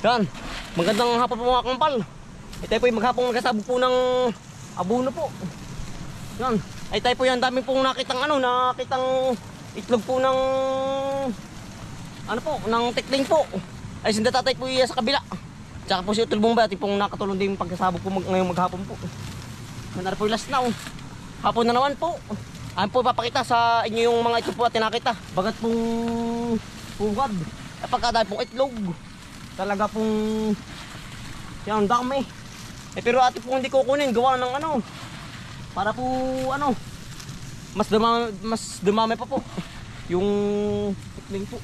Yan, magandang hapon po mga kampal. Tayo po yung maghapong nagkasabog po ng abono po. Yan, ay tayo po yan, dami pong nakitang itlog po ng ng tikling po. Ay sinda tatay po iya sa kabila. Tsaka po si Utol Bombay at pong nakatulong din yung pagkasabog po ngayong maghapon po. Yan po yung last na hapon na naman po. Ayan po papakita sa inyo yung mga itlog po at tinakita. Bagat pong pugad. Pagkadami pong itlog. Talaga pong yan dami. Pero ate po hindi kukunin gawa ng para po mas dumami pa po yung tikling po.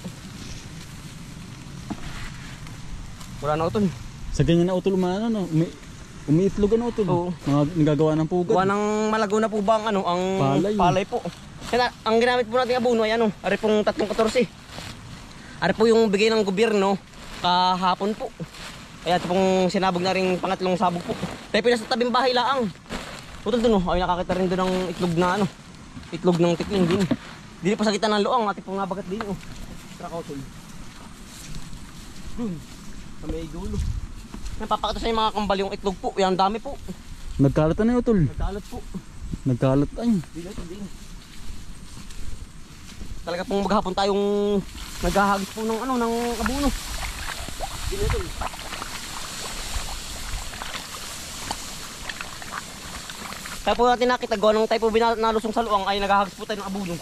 Wala na Utol. Sa ganyan na Utol umiitlog Utol. Oo. Mga nagagawa ng pugad. Gawa ng malago na po ba ang palay po. Kaya ang ginamit po natin abono ay ari pong 314. Ari po yung bigay ng gobyerno kahapon po. Kaya ito pong sinabog na rin pangatlong sabog po. Tayo pinasa tabing bahay laang. Utol dun ay nakakita rin doon ng itlog na itlog ng tikling din. Dili pa sa kita ng luang ati pong nabagat din Tara ka Utol. Dun. Sa may gulo. Napapakita sa inyo mga kambal yung itlog po. Yan dami po. Nagkalat na Utol. Nagkalat po. Nagkalat ay. Din. Talaga pong maghapon tayong naghahagis po ng ng abono. Dito. Tayo po natin nakita gawa nung tayo po nalusong sa luang ay naghahagis po tayo ng abono.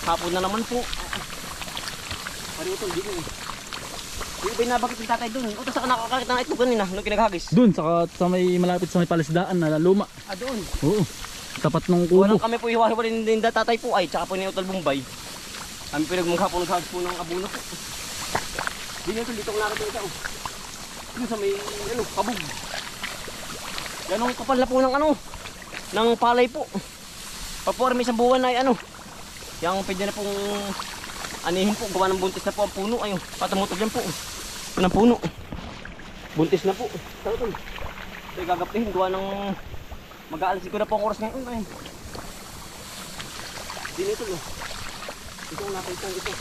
Hapon na naman po. Pari Utol dito Yung binabakit yung tatay dun. Utol saka nakakakita ng itlog kanina nung kinaghagis. Dun sa may malapit sa may palisdaan na luma. Doon. Oo. Tapat ng kubo. Walang kami po hiwa-hiwalay din tatay po ay tsaka po ni Utol Bombay. Kami pinagmaghapon naghagis po ng abono po. Dito ko nakita ito. Dito sa may kabog. Ganong kapal na po ng palay po. Pagpuar may isang buwan ay yung pwede na pong anihin po. Gawa ng buntis na po ang puno. Ayun, patamutog yan po. Ng puno. Buntis na po. Tawag ito. Gagaplihin. Gawa ng mag-aalisin ko na po ang oras ngayon. Ayun. Dito ito ang nakita ito.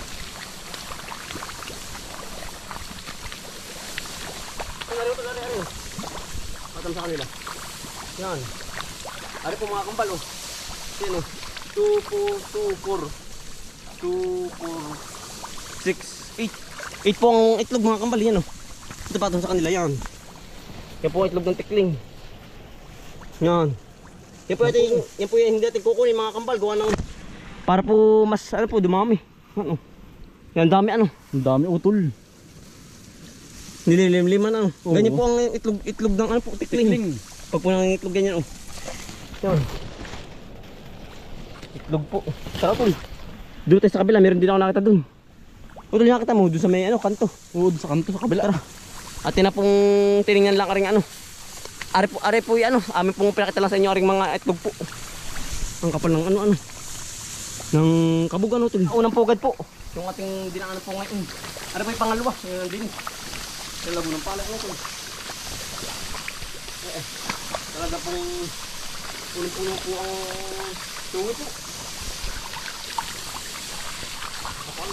Ari. Patam sa kanila. Yan. Ari po mga kambal Yan 2, 4, 6, 8. 8 po ang itlog mga kambal yan Ito patam sa kanila yan. Yan po ang itlog ng tikling. Yan. Yan po yung hindi natin kukunin mga kambal gawa ng para po mas dumami. Yan dami Ang dami Utol. Nililimliman Ganyan po ang itlog ng tikling. Pag po nang itlog ganyan Yan. Itlog po. Tara Utol. Doon tayo sa kabila, meron din ako nakita doon. Utol nakita mo doon sa may kanto. Oo, doon sa kanto sa kabila. Tara. At na pong tiningnan lang aring Ari po amin pong pinakita lang sa inyo aring mga itlog po. Ang kapal ng ng kabog Utol. Unang pugad po. Yung ating dinaanan po ngayon. Ari po yung pangalawa. Yan din. Yung labo ng palay Utol. Talaga pong puno po ang tungo po. Kapal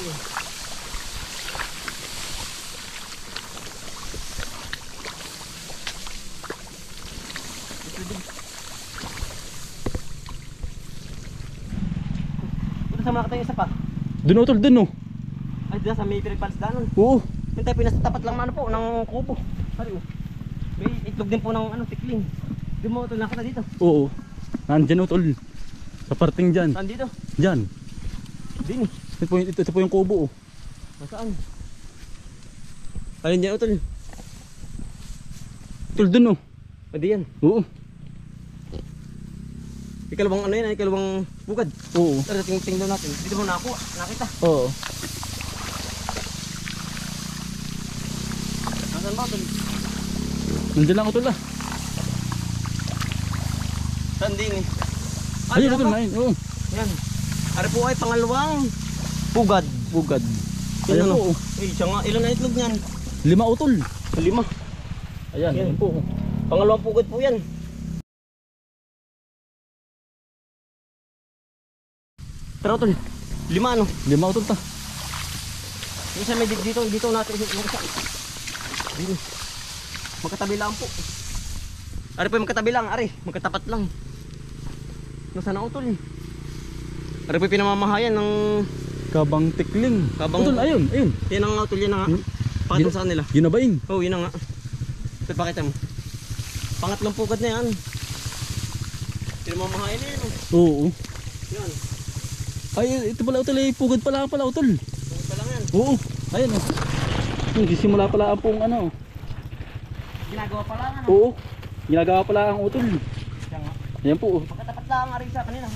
Ito sa mga isa pa. Dun Utol, dun Ay dyan sa may pinagpalisdanan. Oo. Yung tayo pinasatapat lang po ng kubo. Hari may itlog din po ng tikling. Di mo Utol nakita dito? Oo. Nandyan Utol. Sa parting dyan. Saan dito? Dyan. Dini. Ito po yung kubo Nasaan? Alin dyan Utol? Utol dun Pwede yan. Oo. Ikalawang yan, ikalawang bukad. Oo. Tara tingnan natin. Dito mo nakita. Oo. Nasaan ba Utol? Nandiyan lang Utol Saan din Ayun Utol na yun. Oo. Yan. Ari po ay pangalawang bugad. Ayan po. Siya nga, ilan na itlog niyan? 5 Utol. 5. Ayan, Yan. yan po. Pangalawang bugad po yan. Tara Utol. 5 5 Utol ta. Yung isa may dito natin yung isa. Dito. Magkatabi lang po. Ari po yung magkatabi lang, ari. Magkatapat lang. Nasaan na utol eh. Ari po yung pinamamahayan ng Kabang tikling. Utol, ayun. yan ang utol, yan na nga. Pakita mo sa kanila. Yun na ba yun? Oo, yun na nga. Ito, pakita mo. Pangatlong pugad na yan. Pinamamahayan na yan. Oo. Yan. Ay, ito pala utol, pugad pala utol. Pugad pa lang yan. Oo. Ayun oh. Simula pala ang pong ano. Ginagawa pa lang ano. Oo. Ginagawa pala ang utol. Yan nga. Ayan po. Magkatapat lang ang arisa kanina.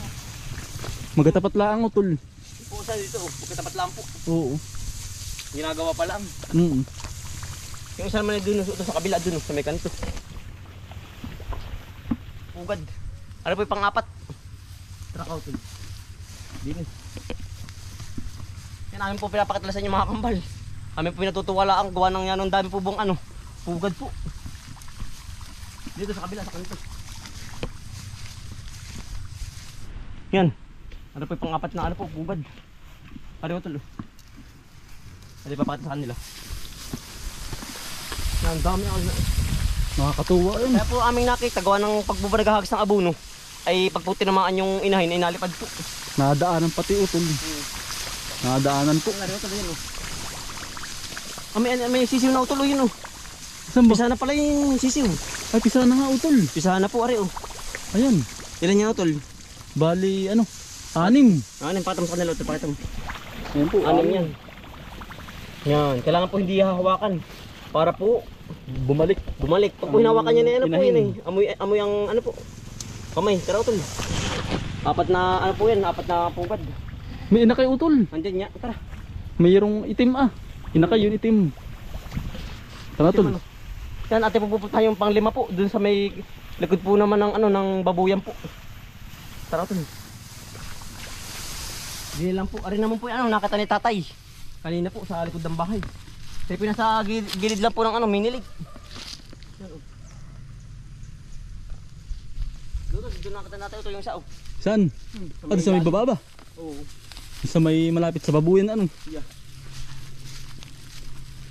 Magkatapat lang ang utol. Yung po sa dito, magkatapat lang po. Oo. Ginagawa pa lang. Yung isa naman dun sa kabila dun sa may kanto. Pugad. Ano po yung pang-apat? Truck out. Dito. Yan namin po pinapakatalasan yung mga kambal. Kami po pinatutuwala ang gawa ng yan. Ang dami po bong ano. Pugad po. Dito sa kabila sa kanto. Yan. Ano po yung pang-apat na ano po. Pugad. Ano ito lo? Ano ipapakita sa kanila. Yan. Dami ako. Nakakatuwa yun. Kaya po aming nakita gawa ng pagbubaragahagis ng abono ay pag po tinamaan yung inahin ay nalipad po. Nadaanan pati utol. Nadaanan po. May sisiw na utol yun oh. Saan ba? Pisa na pala yung sisiw. Ay, pisa na nga utol. Pisa na po ari oh. Ayan. Ilan yan utol? Bali, ano? 6. Anim patam sa kanila utol. Patam. Ayan po. 6 yan. Yan. Kailangan po hindi hahawakan. Para po Bumalik. pag po hinawakan niya na ano po inahin. yun eh. Amoy ang ano po. Kamay. Tara utol. Apat na ano po yan. Apat na pugad. May inakay utol. Andyan niya. Tara. Mayroong itim ah. Inakay yun itim. Tara tol. Ano? Yan ate pupunta yung pang-5 po dun sa may likod po naman ng ano ng babuyan po. Tara tol. Hindi lang po. Ari naman po yung ano nakita ni tatay. Kanina po sa likod ng bahay. Kasi pinasa gilid lang po ng ano minilig. Yan oh. Doon nakita natin ito yung sao. Saan? Ah, sa may baba ba? Oo. Sa may malapit sa babuyan ano? Yeah.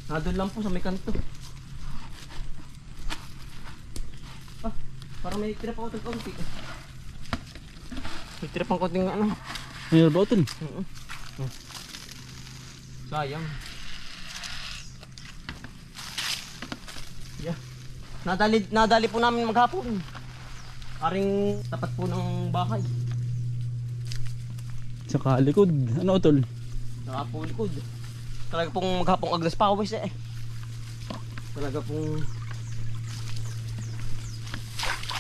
Doon lang po sa may kanto. Ah, parang may tira pa konti. May tira pang konting ano. Mayroon ba utol? Sayang. Yeah. Nadali po namin maghapon. Aring tapat po ng bahay. Sa kalikod. Ano utol? Saka po likod. Talaga pong maghapong aglas pawis eh. Talaga pong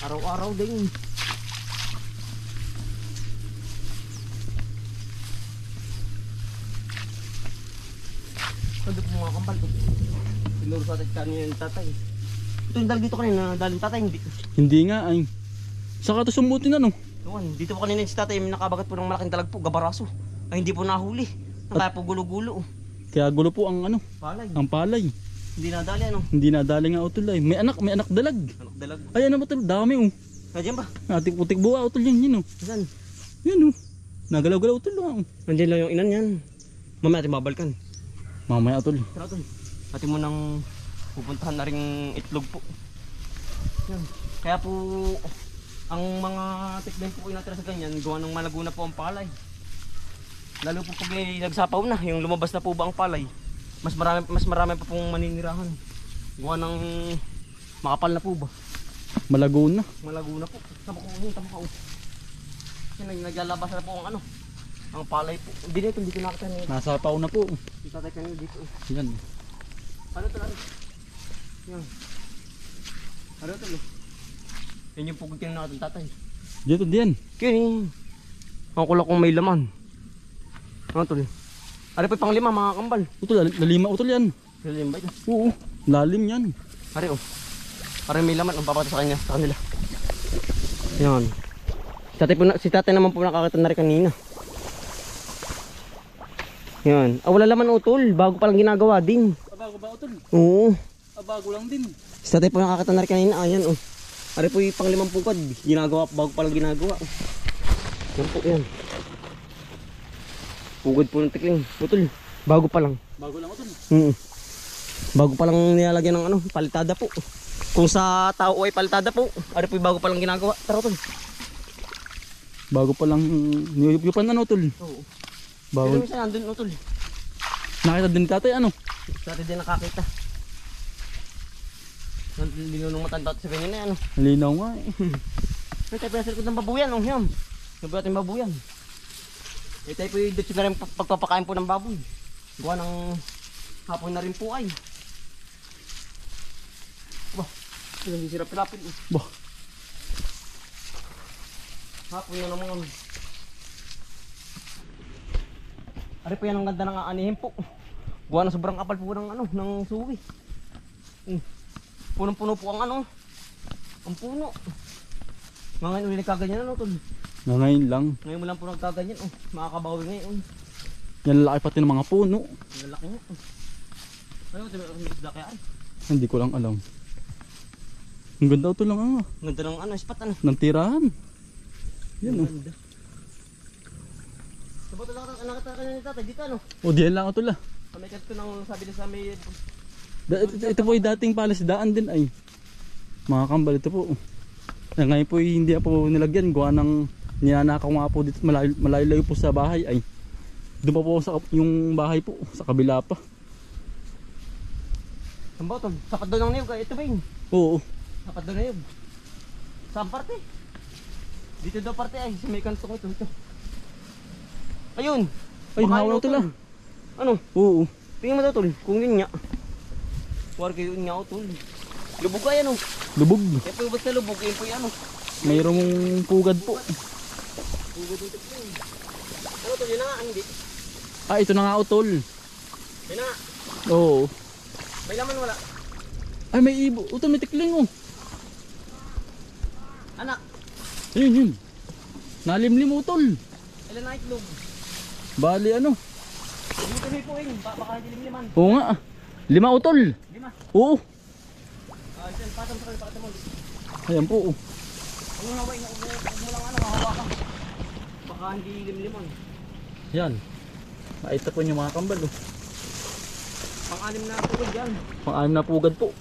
araw-araw din. Ito po mga kambal to. Tinuro sa atin kanina yung tatay. Ito yung dal dito kanina, daling tatay hindi. Hindi nga ay. Saka to sumutin ano? Doon, dito po kanina si tatay may nakabagat po ng malaking dalag po, gabaraso. Ay hindi po nahuli. Kaya po gulo-gulo. Kaya gulo po ang ano, Palay. ang palay. Hindi nadali ano. Hindi nadali nga utol ay. May anak dalag. Anak dalag. Ay ano utol, dami oh. Nandiyan ba? Atik putik buwa utol yun oh. Saan? Yan oh. Nagalaw-galaw utol oh. Nandiyan lang yung inan yan. Mamaya natin babalikan. Mamaya utol. Tara tol. Atin mo nang pupuntahan na ring itlog po. Yan. Kaya po ang mga tikben po yung natira sa ganyan, gawa ng malago na po ang palay. Lalo po pag nagsapaw na, yung lumabas na po ba ang palay, mas marami pa pong maninirahan. Gawa ng makapal na po ba? Malago na. Malago na po. Tama ko. Yan, naglalabas na po ang ano, ang palay po. Dito nakita niyo. Nasa paw na po. Itatay ka niyo dito. Yan. Ano ito lang? Yan. Ano ito lang? Yan yung pugod kayo natin tatay. Dito diyan. Kaya ang kulak kung may laman. Ano ito lang? Ano pa pang 5 mga kambal? Utol, lalima utol yan. Lalim ba ito? Oo. Lalim yan. Pare oh. Pare may laman. Ang papakita sa kanya. Sa kanila. Yan. Si tatay naman po nakakita na rin kanina. Yan. Wala laman utol. Bago palang ginagawa din. Bago ba utol? Oo. Bago lang din. Si tatay po nakakita na rin kanina. Ayan oh. Pare po yung pang 5 pugad. Ginagawa. Bago palang ginagawa. Yan po yan. Pugad po ng tikling. Utol. Bago pa lang. Bago lang utol. Bago pa lang nilalagyan ng ano, palitada po. Kung sa tao ay palitada po, ano po yung bago pa lang ginagawa. Tara utol. Bago pa lang niyupan ano utol. Oo. Bago. Pero minsan nandun utol. Nakita din ni tatay ano. Dati din nakakita. Nandun nung matanda sa ganyan na ano. Linaw nga eh. Ay tayo pinasal ko ng babuyan, oh yun. Sabi natin babuyan. Eh tayo po yung dito na rin pagpapakain po ng baboy. Gawa ng hapon na rin po ay. Bah, sisirap pilapil. Bah. Hapon na naman. Ari po yan ang ganda ng aanihin po. Gawa na sobrang kapal po ng ano, ng suwi. Punong-puno po ang ano. Ang puno. Ngayon ulit kaganyan ano tol. Na ngayon lang. Ngayon mo lang po nagkaganyan. Oh, makakabawi ngayon. Yan laki pati ng mga puno. Ang laki nga. Ano ito may isda kaya ay? Hindi ko lang alam. Ang ganda utol lang ah. Ang ganda ng ano, spot ano. Ng tirahan. Yan oh. Ganda. Sa bato lang nakita ka ni tatay dito ano. O diyan lang utol ah. Kami kanto nang sabi na sa may Ito po ay dating palasdaan din ay. Mga kambal ito po. Ngayon po hindi po nilagyan. Gawa ng ninanakaw nga po dito. Malayo po sa bahay ay. Doon pa po sa yung bahay po. Sa kabila pa. Ang bato, sapat doon ang niyog. Ito ba yun? Oo. Sapat doon ang niyog. Saan parte? Dito daw parte ay. Sa may kanto ito. Ayun. Ay Baka nahawa yun, utol ah. Ano? Oo. Tingnan mo daw tol. Kung yun nga. Huwag kayo yun nga tol. Lubog ka yan oh. Lubog. Yan po yung basta lubog. Yan po yung ano. Mayroong pugad po. Lubog dito po. Ano tol? Yun na nga. Hindi. Ah ito na nga utol. Yun na nga. Oo. May laman wala. Ay may ibo. Utol may tikling oh. Anak. Ayun yun. Nalimlim utol. Ilan na itlog? Bali ano. Dito may po yun. Baka dilim-liman. Oo nga ah. 5 utol. 5. Oo. Diyan. Patam sa kayo. Patam mo. Ayan po. Ang haway na. Huwag mo lang ano. Mahawa ka. Baka hindi lim-liman. Yan. Ito po yung mga kambal oh. Pang-anim na tugod yan. Pang-anim na pugad po.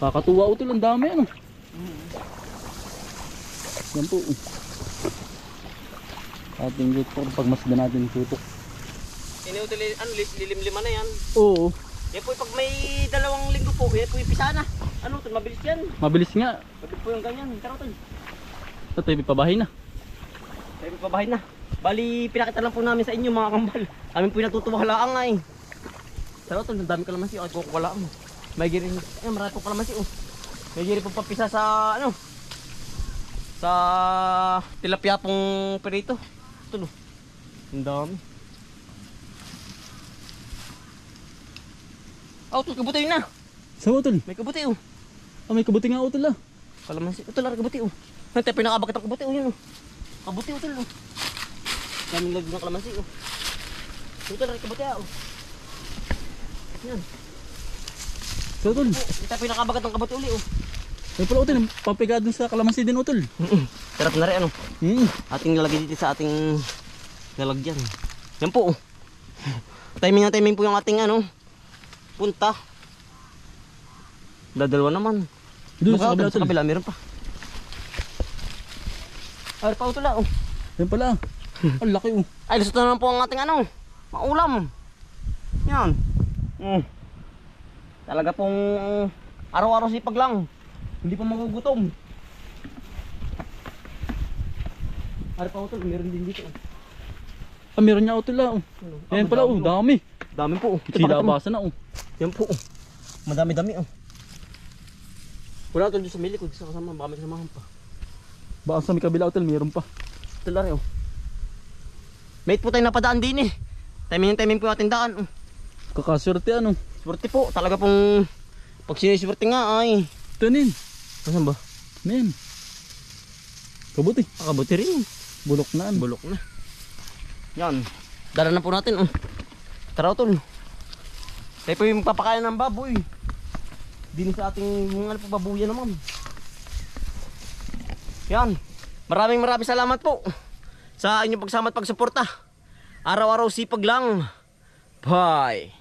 Kakatuwa utol. Ang dami ano. Yan po. Ating root po. Pagmasdan natin tutok. Inuutili, ano, lilim-lima na yan. Oo. Yan po, pag may 2 linggo po, yan po yung pisa na. Ano, ito, mabilis yan. Mabilis nga. Mabilis po yung ganyan. Tara, ito. Ito yung pabahay na. Tayo po pabahay na. Bali, pinakita lang po namin sa inyo mga kambal. Amin po yung natutuwa halaang nga eh. Tara, ito, ang dami kalamansi. Ay, kukuwalaan. May giri, ay, marami po kalamansi oh. May giri po papisa sa, ano, sa tilapia pong perito. Ito, no. Ang dami. Oh, ito, kabuti yun na. Saan utol? May kabuti oh. Ah, may kabuti nga utol ah. Kalamansi. Ito lang kabuti oh. Nagtayo pinakabakit ang kabuti oh yun oh. Kabuti oh tol oh. Daming lagi ng kalamansi oh. Ito lang kabuti ah oh. Yan. Saan utol? Nagtayo pinakabakit ang kabuti uli oh. Ay pala utol. Pampigad dun sa kalamansi din utol. Sarap na rin ano. Ating nilagay dito sa ating lalagyan. Yan po oh. Timing po yung ating ano. Punta. Dadalwa naman. Doon sa kabila Sa kabila meron pa. Ay, pa ito lang. Yan pala. Ang laki oh. Ay, gusto naman po ang ating ano. Maulam. Yan. Talaga pong araw-araw sipag lang. Hindi pa magugutom. Ay, pa ito. Meron din dito. Ah, meron niya utol ah. Yan pala oh. Dami. Dami po. Silabasan na oh. Yan po. Madami-dami oh. Wala ito dito sa milik. Huwag sa kasama. Baka may kasamahan pa. Baka sa may kabila utol. Meron pa. Ito lang oh. Mate po tayo napadaan din eh. Timing po yung ating daan oh. Kakaswerte ano. Swerte po. Talaga pong pag siniswerte nga ay. Ito nin. Nasaan ba? Men. Kabuti. Kabuti rin. Bulok na. Bulok na. Yan. Dala na po natin oh. Tara tol. Tayo po yung papakain ng baboy. Din sa ating mga babuyan naman. Yan. Maraming salamat po sa inyong pagsama at pagsuporta. Araw-araw sipag lang. Bye!